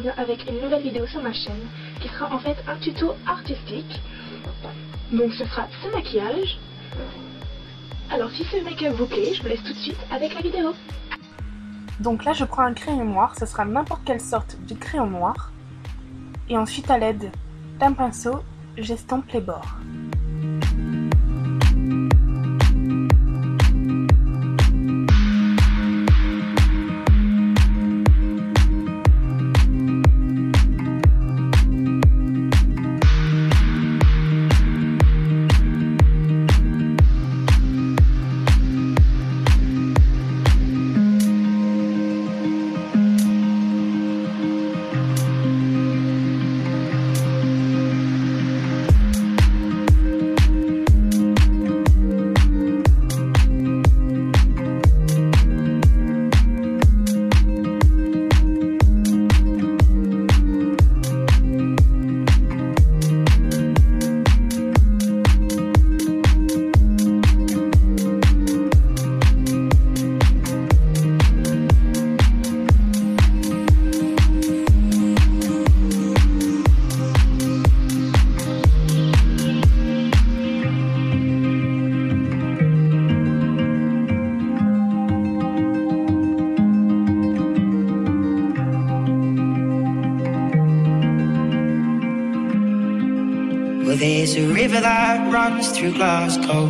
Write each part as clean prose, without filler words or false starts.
reviens avec une nouvelle vidéo sur ma chaîne qui sera en fait un tuto artistique. Donc ce sera ce maquillage. Alors si ce make-up vous plaît, je vous laisse tout de suite avec la vidéo. Donc là je prends un crayon noir, ce sera n'importe quelle sorte de crayon noir. Et ensuite à l'aide d'un pinceau, j'estompe les bords. Well, there's a river that runs through Glasgow,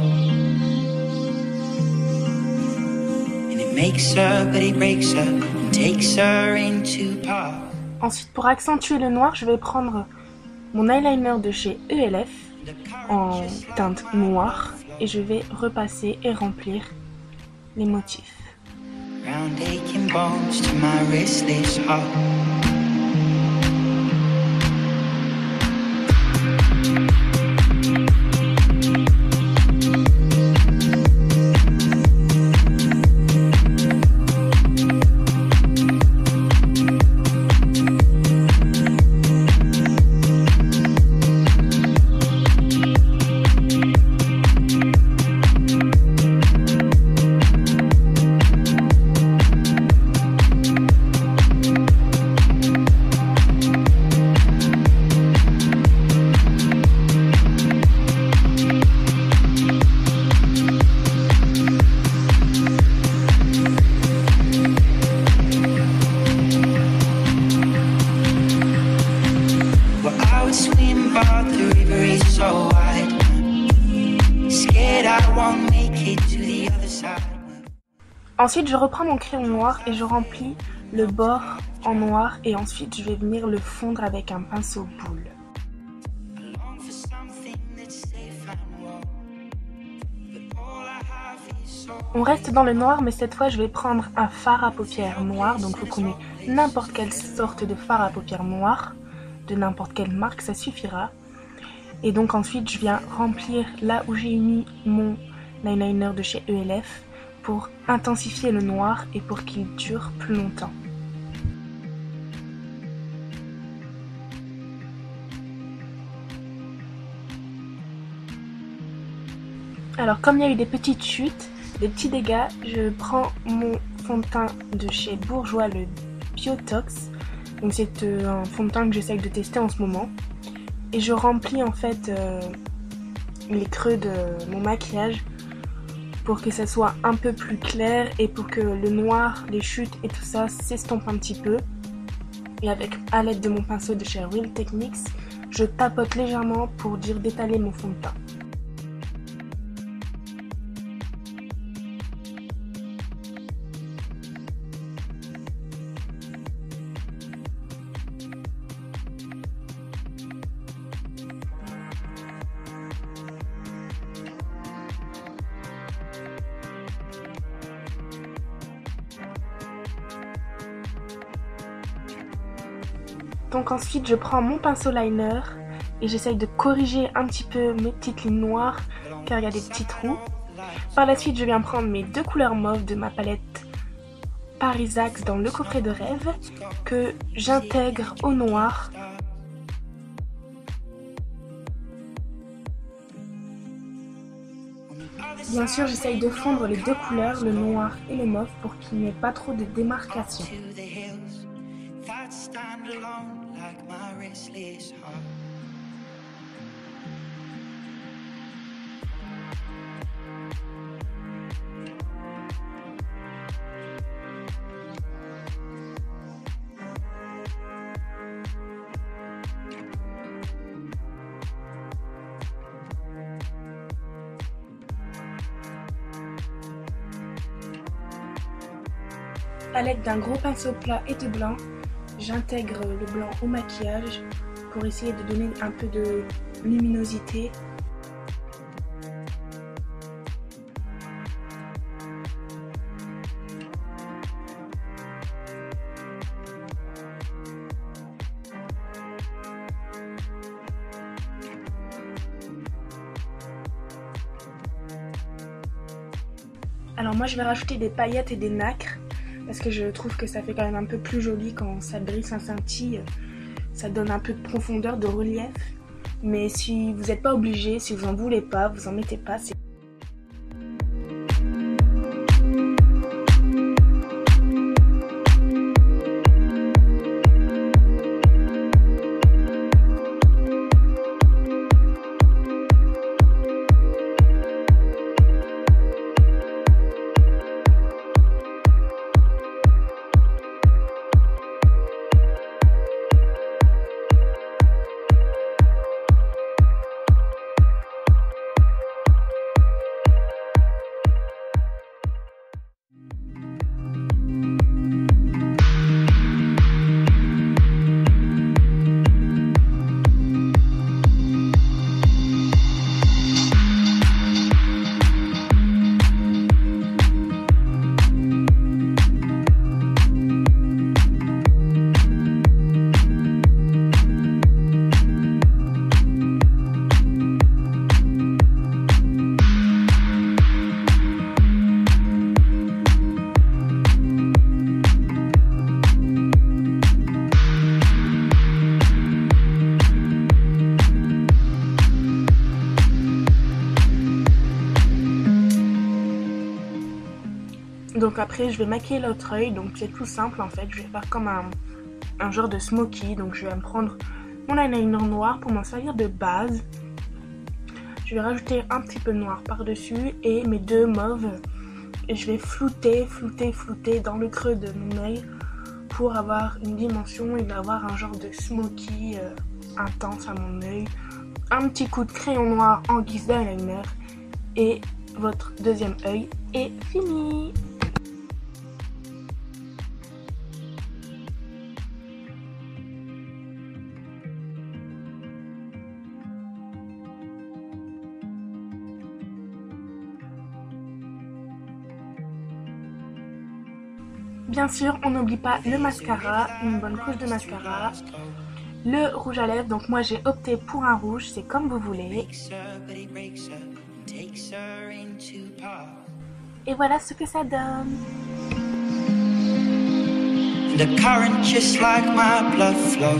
and it makes her, but it breaks her, and takes her into part. Ensuite, pour accentuer le noir, je vais prendre mon eyeliner de chez ELF en teinte noire et je vais repasser et remplir les motifs. Round aching bones to my restless heart. Ensuite, je reprends mon crayon noir et je remplis le bord en noir et ensuite je vais venir le fondre avec un pinceau boule. On reste dans le noir, mais cette fois je vais prendre un fard à paupières noir. Donc vous prenez n'importe quelle sorte de fard à paupières noir, de n'importe quelle marque, ça suffira. Et donc ensuite je viens remplir là où j'ai mis mon eyeliner de chez ELF pour intensifier le noir et pour qu'il dure plus longtemps. Alors comme il y a eu des petites chutes, des petits dégâts, je prends mon fond de teint de chez Bourjois, le Biotox. Donc c'est un fond de teint que j'essaye de tester en ce moment. Et je remplis en fait les creux de mon maquillage pour que ça soit un peu plus clair et pour que le noir, les chutes et tout ça s'estompe un petit peu. Et à l'aide de mon pinceau de chez Real Techniques, je tapote légèrement pour dire d'étaler mon fond de teint. Donc ensuite je prends mon pinceau liner et j'essaye de corriger un petit peu mes petites lignes noires car il y a des petits trous. Par la suite je viens prendre mes deux couleurs mauves de ma palette Paris Axe dans le coffret de rêve que j'intègre au noir. Bien sûr j'essaye de fondre les deux couleurs, le noir et le mauve pour qu'il n'y ait pas trop de démarcation. that stand alone like my restless heart. A l'aide d'un gros pinceau plat et de blanc, j'intègre le blanc au maquillage pour essayer de donner un peu de luminosité. Alors moi je vais rajouter des paillettes et des nacres parce que je trouve que ça fait quand même un peu plus joli quand ça brille, ça scintille, ça donne un peu de profondeur, de relief. Mais si vous n'êtes pas obligé, si vous en voulez pas, vous en mettez pas. Donc après je vais maquiller l'autre œil, donc c'est tout simple en fait, je vais faire comme un genre de smoky, donc je vais me prendre mon eyeliner noir pour m'en servir de base. Je vais rajouter un petit peu de noir par dessus et mes deux mauves et je vais flouter dans le creux de mon œil pour avoir une dimension et avoir un genre de smoky intense à mon œil. Un petit coup de crayon noir en guise d'eyeliner et votre deuxième œil est fini. Bien sûr, on n'oublie pas le mascara, une bonne couche de mascara, le rouge à lèvres, donc moi j'ai opté pour un rouge, c'est comme vous voulez. Et voilà ce que ça donne. The current just like my blood flow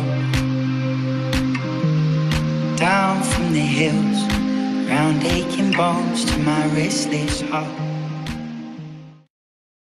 down from the hills, round aching bones to my restless heart.